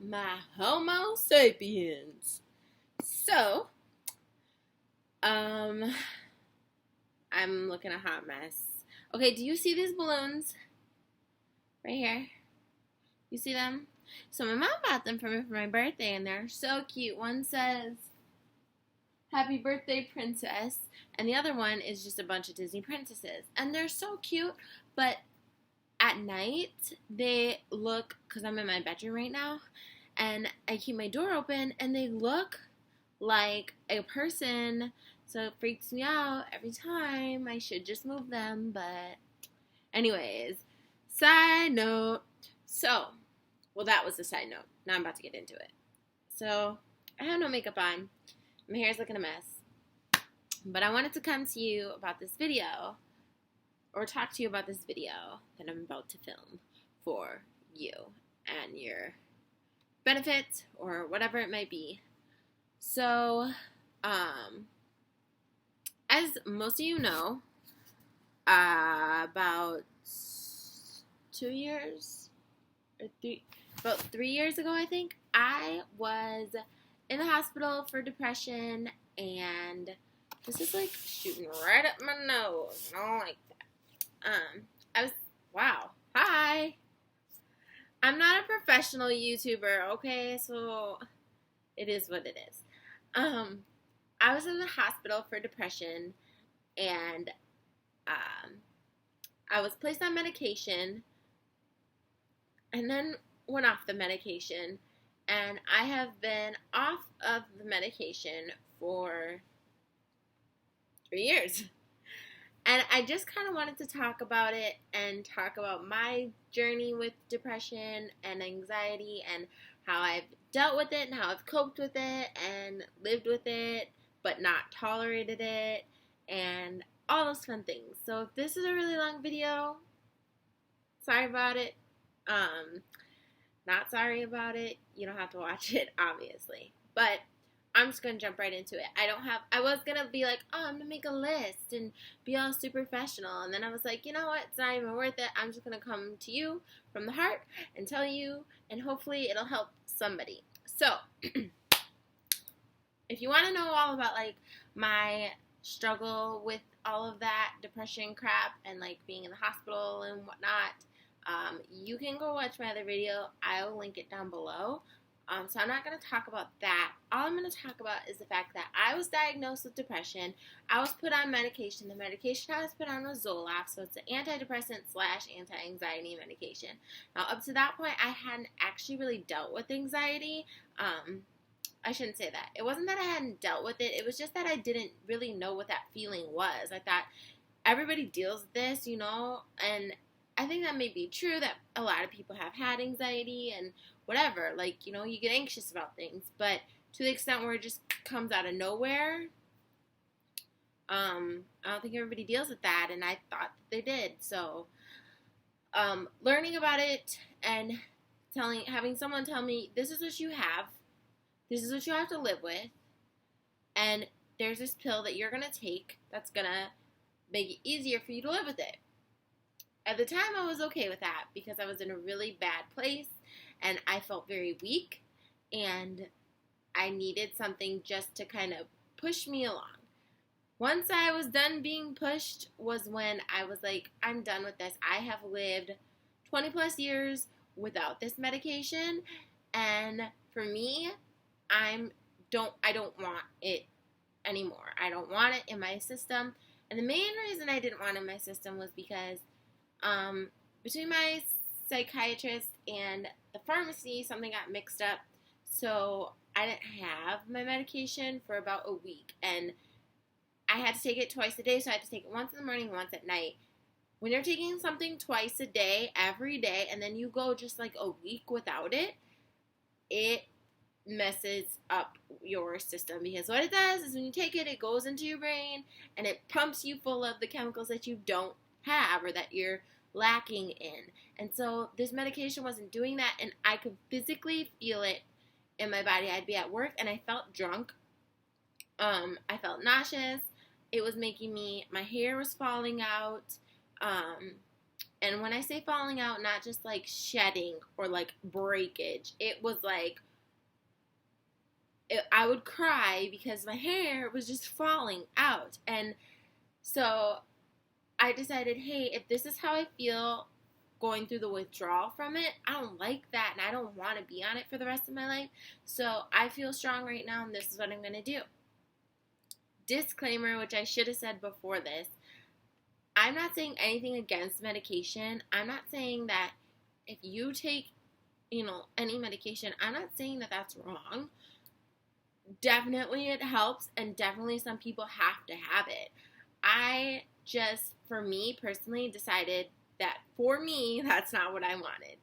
my Homo sapiens. So, I'm looking a hot mess. Okay, do you see these balloons? Right here. You see them? So my mom bought them for me for my birthday, and they're so cute. One says, "Happy birthday, princess," and the other one is just a bunch of Disney princesses. And they're so cute, but at night, they look, because I'm in my bedroom right now, and I keep my door open, and they look like a person, so it freaks me out every time. I should just move them, but anyways, side note. So, well, that was the side note. Now I'm about to get into it. So, I have no makeup on. My hair's looking a mess. But I wanted to come to you about this video, or talk to you about this video that I'm about to film for you and your benefit, or whatever it might be. So, as most of you know, about 2 years, about 3 years ago, I think, I was in the hospital for depression, and this is like shooting right up my nose. I don't like that. Wow. Hi. I'm not a professional YouTuber, okay? So it is what it is. I was in the hospital for depression, and I was placed on medication, and then went off the medication, and I have been off of the medication for 3 years. And I just kind of wanted to talk about it and talk about my journey with depression and anxiety, and how I've dealt with it and how I've coped with it and lived with it but not tolerated it, and all those fun things. So if this is a really long video, sorry about it. Not sorry about it. You don't have to watch it, obviously. But I'm just going to jump right into it. I was going to be like, oh, I'm going to make a list and be all super professional. And then I was like, you know what? It's not even worth it. I'm just going to come to you from the heart and tell you, and hopefully it'll help somebody. So, if you want to know all about, like, my struggle with all of that depression crap and, like, being in the hospital and whatnot, you can go watch my other video. I'll link it down below. So I'm not going to talk about that. All I'm going to talk about is the fact that I was diagnosed with depression. I was put on medication. The medication I was put on was Zoloft, so it's an antidepressant / anti-anxiety medication. Now, up to that point, I hadn't actually really dealt with anxiety. I shouldn't say that. It wasn't that I hadn't dealt with it. It was just that I didn't really know what that feeling was. I thought everybody deals with this, you know, and I think that may be true, that a lot of people have had anxiety and whatever, like, you know, you get anxious about things, but to the extent where it just comes out of nowhere, I don't think everybody deals with that, and I thought that they did. So, learning about it and having someone tell me, this is what you have, this is what you have to live with, and there's this pill that you're going to take that's going to make it easier for you to live with it. At the time, I was okay with that because I was in a really bad place, and I felt very weak, and I needed something just to kind of push me along. Once I was done being pushed was when I was like, I'm done with this. I have lived 20 plus years without this medication, and for me, I don't want it anymore. I don't want it in my system, and the main reason I didn't want it in my system was because between my psychiatrist and the pharmacy, something got mixed up, so I didn't have my medication for about a week, and I had to take it twice a day, so I had to take it once in the morning, once at night. When you're taking something twice a day, every day, and then you go just like a week without it, it messes up your system, because what it does is when you take it, it goes into your brain, and it pumps you full of the chemicals that you don't have or that you're lacking in. And so this medication wasn't doing that, and I could physically feel it in my body. I'd be at work and I felt drunk. I felt nauseous. It was making me, my hair was falling out. And when I say falling out, not just like shedding or like breakage, it was like I would cry because my hair was just falling out. And so I decided, hey, if this is how I feel going through the withdrawal from it, I don't like that and I don't want to be on it for the rest of my life. So I feel strong right now and this is what I'm going to do. Disclaimer, which I should have said before this, I'm not saying anything against medication. I'm not saying that if you take, any medication, I'm not saying that that's wrong. Definitely it helps, and definitely some people have to have it. I just, for me personally, decided that for me, that's not what I wanted.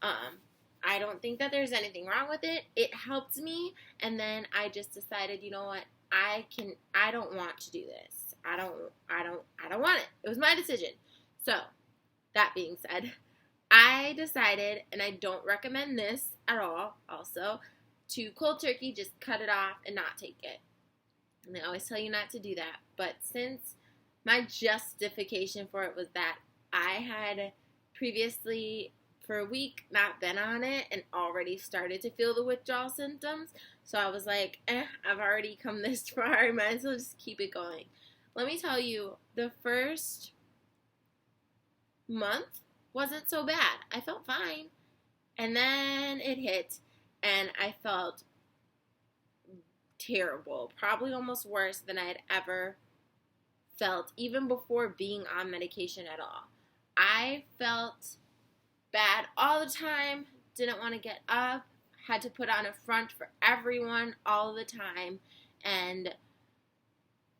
I don't think that there's anything wrong with it. It helped me, and then I just decided, you know what, I don't want to do this. I don't want it. It was my decision. So, that being said, I decided, and I don't recommend this at all, also, to cold turkey, just cut it off and not take it. And they always tell you not to do that. But since my justification for it was that I had previously, for a week, not been on it and already started to feel the withdrawal symptoms. So I was like, I've already come this far. I might as well just keep it going. Let me tell you, the first month wasn't so bad. I felt fine. And then it hit, and I felt terrible. Probably almost worse than I had ever felt, even before being on medication at all. I felt bad all the time, didn't want to get up, had to put on a front for everyone all the time, and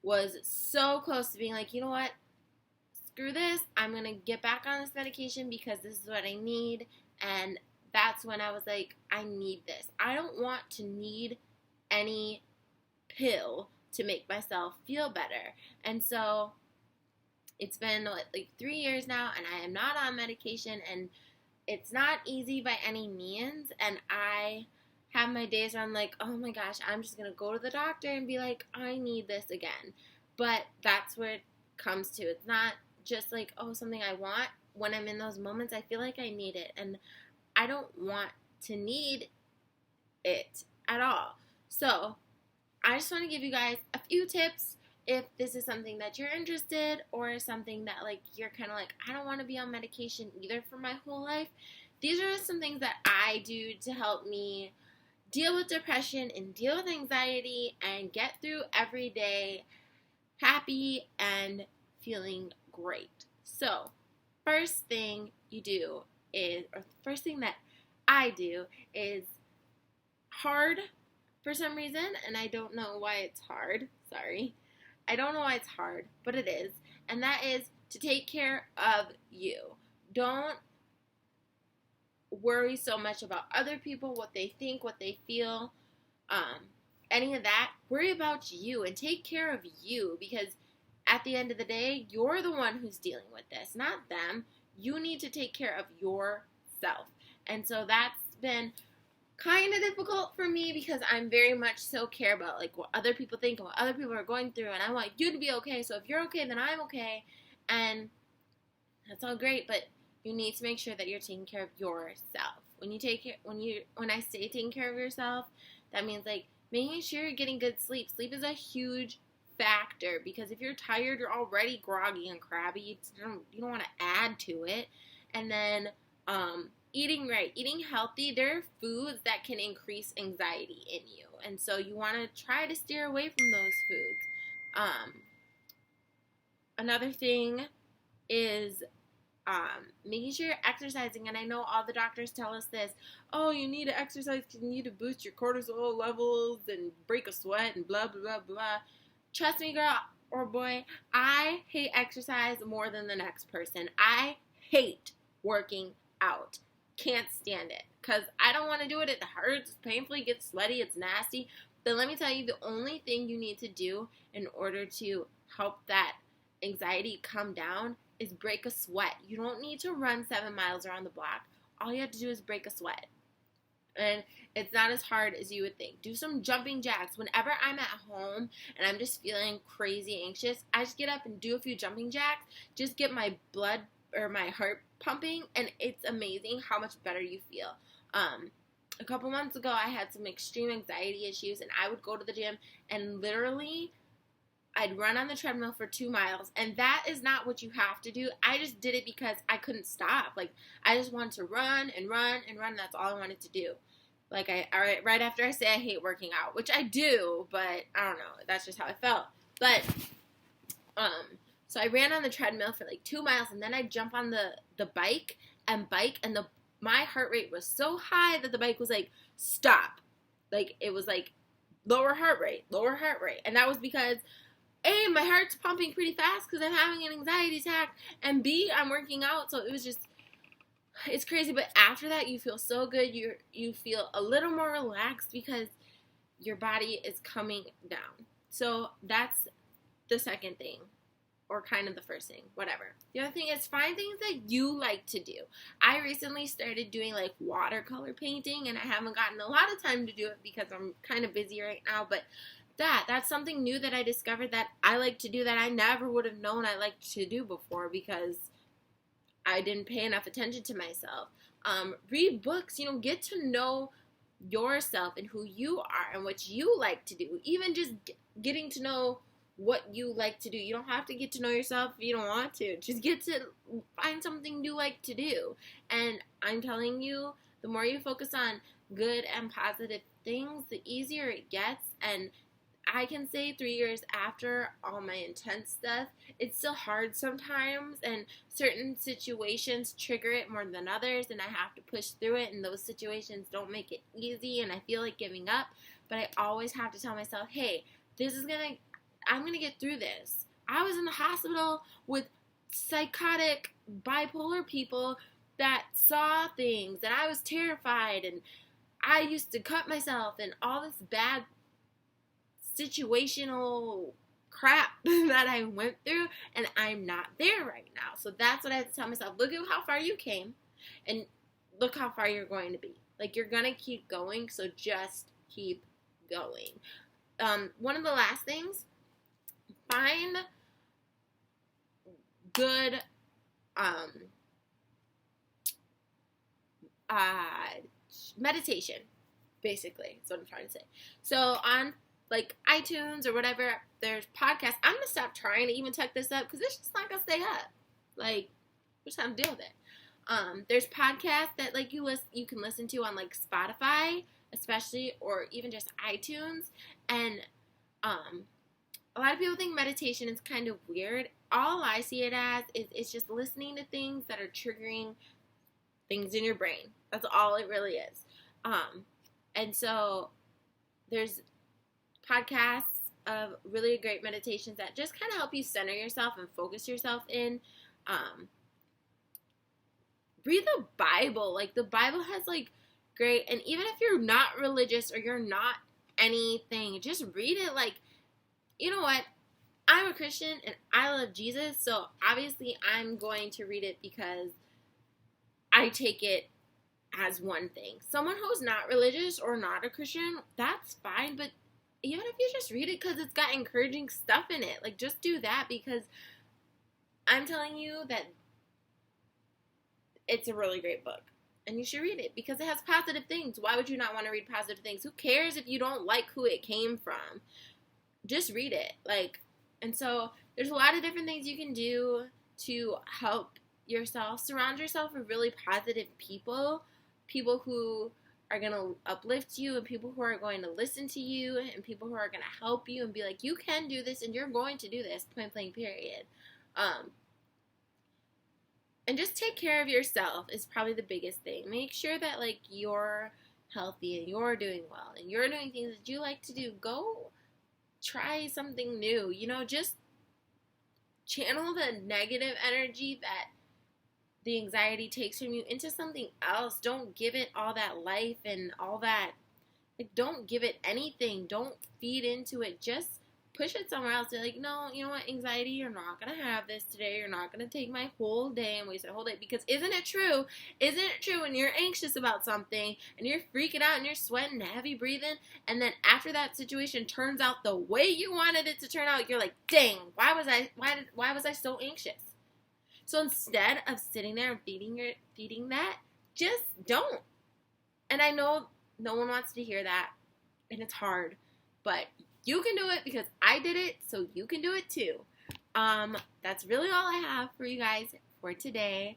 was so close to being like, you know what, screw this, I'm going to get back on this medication because this is what I need. And that's when I was like, I need this. I don't want to need any pill to make myself feel better. And so it's been like 3 years now, and I am not on medication, and it's not easy by any means. And I have my days where I'm like, oh my gosh, I'm just going to go to the doctor and be like, I need this again. But that's where it comes to. It's not just like, oh, something I want. When I'm in those moments, I feel like I need it. And I don't want to need it at all. So I just want to give you guys a few tips if this is something that you're interested, or something that like you're kind of like, I don't want to be on medication either for my whole life. These are just some things that I do to help me deal with depression and deal with anxiety and get through every day happy and feeling great. So first thing you do is, or the first thing that I do is hard for some reason, and I don't know why it's hard. Sorry. I don't know why it's hard, but it is. And that is to take care of you. Don't worry so much about other people, what they think, what they feel, any of that. Worry about you and take care of you, because at the end of the day, you're the one who's dealing with this, not them. You need to take care of yourself. And so that's been kind of difficult for me, because I'm very much so care about like what other people think and what other people are going through, and I want you to be okay. So if you're okay, then I'm okay, and that's all great. But you need to make sure that you're taking care of yourself. When I say taking care of yourself, that means like making sure you're getting good sleep. Sleep is a huge factor, because if you're tired, you're already groggy and crabby. You don't want to add to it. And then eating right, eating healthy. There are foods that can increase anxiety in you, and so you want to try to steer away from those foods. Another thing is making sure you're exercising. And I know all the doctors tell us this, oh, you need to exercise because you need to boost your cortisol levels and break a sweat and blah, blah, blah, blah. Trust me, girl or boy, I hate exercise more than the next person. I hate working out. Can't stand it, because I don't want to do it. It hurts, it's painful, it gets sweaty, it's nasty. But let me tell you, the only thing you need to do in order to help that anxiety come down is break a sweat. You don't need to run 7 miles around the block. All you have to do is break a sweat. And it's not as hard as you would think. Do some jumping jacks. Whenever I'm at home and I'm just feeling crazy anxious, I just get up and do a few jumping jacks. Just get my blood or my heart pumping, and it's amazing how much better you feel. A couple months ago, I had some extreme anxiety issues, and I would go to the gym, and literally, I'd run on the treadmill for 2 miles, and that is not what you have to do. I just did it because I couldn't stop. Like, I just wanted to run and run and run. That's all I wanted to do. Like, right after I say I hate working out, which I do, but I don't know. That's just how I felt. But, so I ran on the treadmill for like 2 miles, and then I'd jump on the bike, and my heart rate was so high that the bike was like, stop. Like, it was like, lower heart rate. And that was because, A, my heart's pumping pretty fast because I'm having an anxiety attack, and B, I'm working out, so it was just, it's crazy. But after that, you feel so good. You feel a little more relaxed because your body is coming down. So that's the second thing, or kind of the first thing, whatever. The other thing is find things that you like to do. I recently started doing like watercolor painting, and I haven't gotten a lot of time to do it because I'm kind of busy right now, but that's something new that I discovered that I like to do that I never would have known I liked to do before because I didn't pay enough attention to myself. Read books, get to know yourself and who you are and what you like to do. Even just getting to know what you like to do. You don't have to get to know yourself if you don't want to. Just get to find something you like to do. And I'm telling you, the more you focus on good and positive things, the easier it gets. And I can say 3 years after all my intense stuff, it's still hard sometimes, and certain situations trigger it more than others, and I have to push through it, and those situations don't make it easy, and I feel like giving up, but I always have to tell myself, hey, I'm going to get through this. I was in the hospital with psychotic, bipolar people that saw things, and I was terrified, and I used to cut myself, and all this bad situational crap that I went through, and I'm not there right now. So that's what I have to tell myself. Look at how far you came, and look how far you're going to be. Like, you're going to keep going, so just keep going. One of the last things, find good meditation, basically. That's what I'm trying to say. So on like iTunes or whatever, there's podcasts. I'm gonna stop trying to even tuck this up because it's just not gonna stay up. Like, we're just gonna deal with it. There's podcasts that like you can listen to on like Spotify, especially, or even just iTunes. And a lot of people think meditation is kind of weird. All I see it as is it's just listening to things that are triggering things in your brain. That's all it really is. And so there's podcasts of really great meditations that just kind of help you center yourself and focus yourself in. Read the Bible. Like, the Bible has like great, and even if you're not religious or you're not anything, just read it. Like, you know what? I'm a Christian and I love Jesus, so obviously I'm going to read it because I take it as one thing. Someone who's not religious or not a Christian, that's fine, but even if you just read it because it's got encouraging stuff in it, like, just do that, because I'm telling you that it's a really great book, and you should read it because it has positive things. Why would you not want to read positive things? Who cares if you don't like who it came from? Just read it. Like, and so there's a lot of different things you can do to help yourself. Surround yourself with really positive people who are going to uplift you, and people who are going to listen to you, and people who are going to help you and be like, you can do this and you're going to do this, point blank period. And just take care of yourself is probably the biggest thing. Make sure that like you're healthy and you're doing well and you're doing things that you like to do. Go try something new. Just channel the negative energy that the anxiety takes from you into something else. Don't give it all that life and all that. Like, don't give it anything. Don't feed into it. Just push it somewhere else. You're like, no, you know what, anxiety, you're not going to have this today. You're not going to take my whole day and waste a whole day. Because isn't it true? Isn't it true when you're anxious about something and you're freaking out and you're sweating, heavy breathing, and then after that situation turns out the way you wanted it to turn out, you're like, dang, why was I so anxious? So instead of sitting there and feeding that, just don't. And I know no one wants to hear that, and it's hard, but you can do it because I did it, so you can do it too. That's really all I have for you guys for today.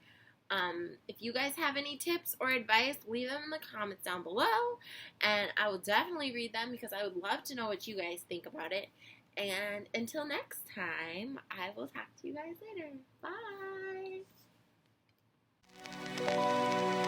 If you guys have any tips or advice, leave them in the comments down below, and I will definitely read them because I would love to know what you guys think about it. And until next time, I will talk to you guys later. Bye!